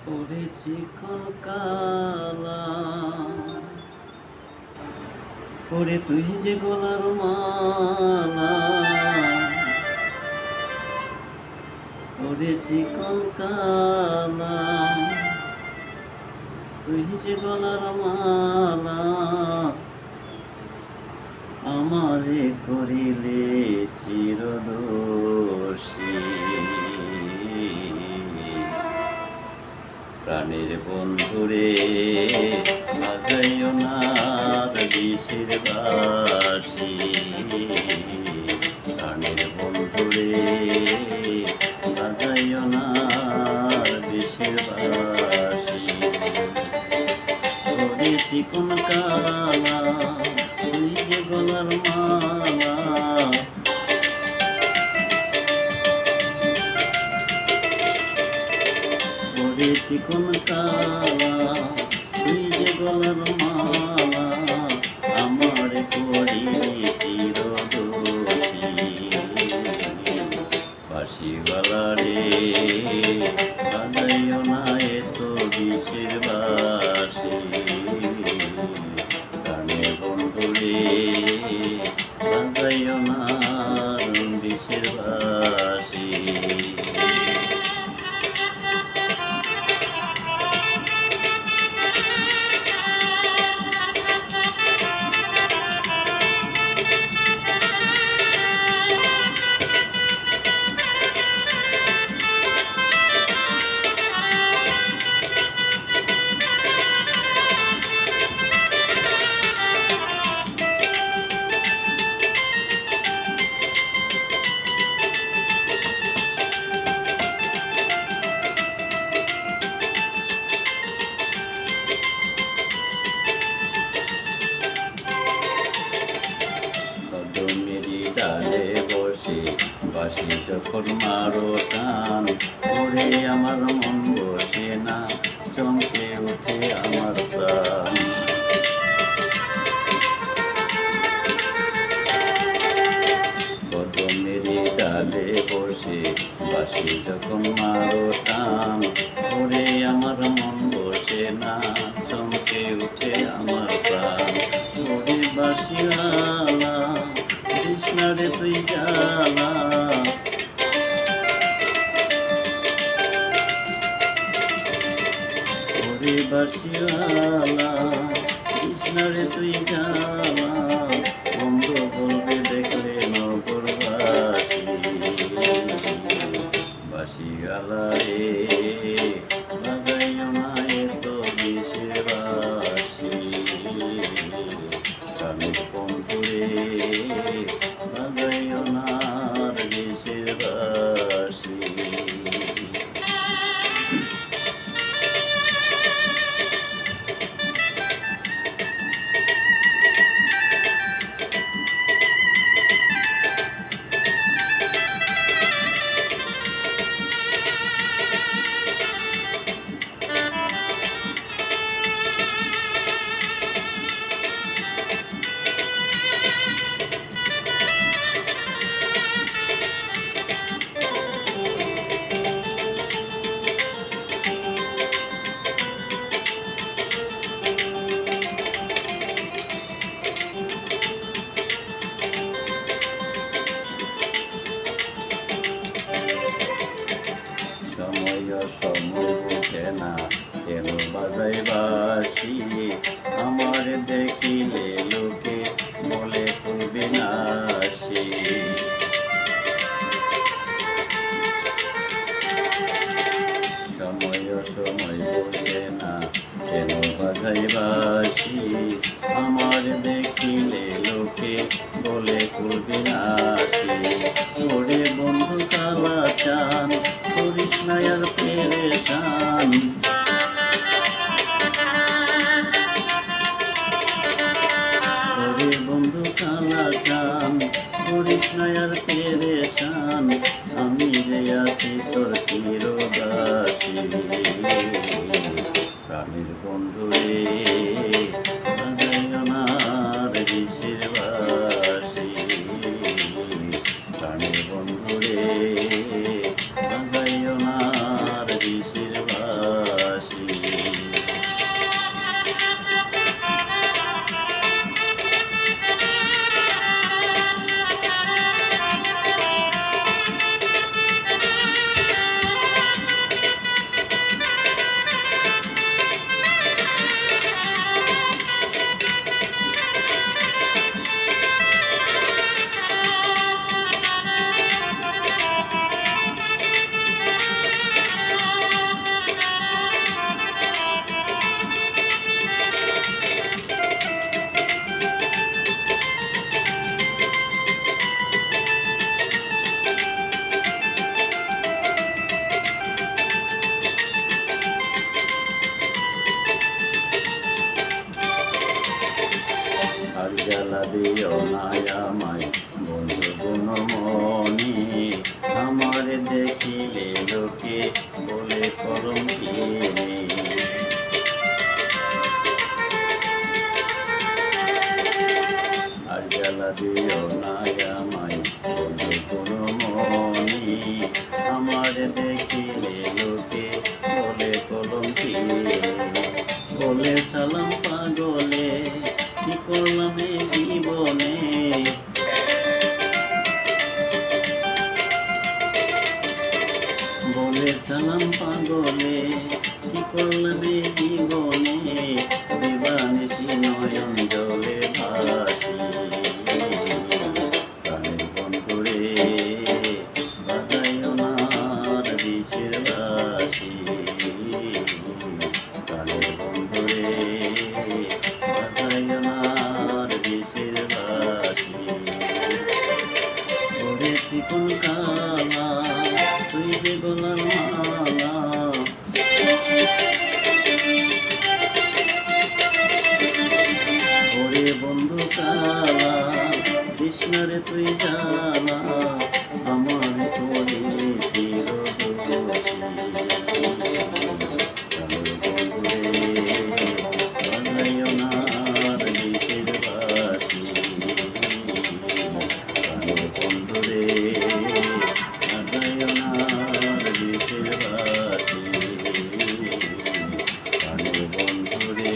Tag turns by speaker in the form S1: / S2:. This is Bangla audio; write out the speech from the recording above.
S1: ওরে চিকন কালা, ওরে তুই যে গলার মালা, ওরে চিকন কালা, তুই যে গলার মালা, আমারে করিলে চিরদোষী। প্রাণের বন্ধুরে বাজাইও না বিষের বাঁশি, প্রাণের বন্ধুরে বাজাইও না বিষের বাঁশি। ওরে চিকন কালা, তুই যে গলার মালা, ওরে চিকন কালা, তুই যে গলার মালা, আমার করিলে চিরদোষী। বাঁশিওয়ালা রে বাজাইও না এত বিষের বাঁশি, প্রাণের বন্ধু রে বাজাইও না বিষের বাঁশি। কদমেরই ডালে বসে বাঁশি যখন মারো টান, ওরে আমার মন বসে না, চমকে ওঠে আমার প্রাণ। কদমেরই ডালে বসে বাঁশি যখন মারো টান, ওরে আমার মন বসে না, চমকে ওঠে আমার প্রাণ। ওরে বাঁশিওয়ালা কৃষ্ণরে তুই জ্বালা, ওরে বাঁশিওয়ালা কৃষ্ণরে তুই জ্বালা, বন্ধ বলবে দেখলে নগরবাসী। বাঁশিওয়ালা রে বাজাইও না এত বিষের বাঁশি, প্রাণের বন্ধু রে বাজাইও না বিষের বাঁশি। সময় ওঠে না কেন বাজাই বাঁশি, আমার দেখিলে লোকে বলে বিনাশী। সময় ওঠে না কেন বাজাই বাঁশি, আমার দেখিলে লোকে বলে বিনাশী। ওরে বন্ধু কালা চান, করিস না আর পেরেশান, ওরে বন্ধু কালা চান, করিস না আর পেরেশান, আমি যে আছি তোর চিরদাসী। প্রাণের বন্ধু রে বাজাইও না বিষের বাঁশি, প্রাণের বন্ধু রে বাজাইও না বিষের বাঁশি। মনি আমার দেখিলে লোকে বলে কলঙ্কিনী। আর জ্বালা দিও না আমায় বন্ধু মনি আমার দেখিলে লোকে বলে কলঙ্কিনী। বলে সালাম পাগলে কি করলাম এই জীবনে, বলে সালাম পাগলে কি করলাম এই জীবনে। দিবানিশি নয়ন জলে ভাসি প্রাণের বন্ধুরে বাজাইও না আর বিষের বাসি। প্রাণের বন্ধুরে বাজাইও না আর বিষের বাসি। ওরে চিকন কালা তুই যে গলার মালা, ওরে বন্ধু কালা কৃষ্ণরে তুই জানা আমার তোরে চিরদোষী। বন্ধুরে বাজাইও না আর বিষের বাসি। বন্ধুরে বাজাইও না আর বিষের বাসি। বন্ধুরে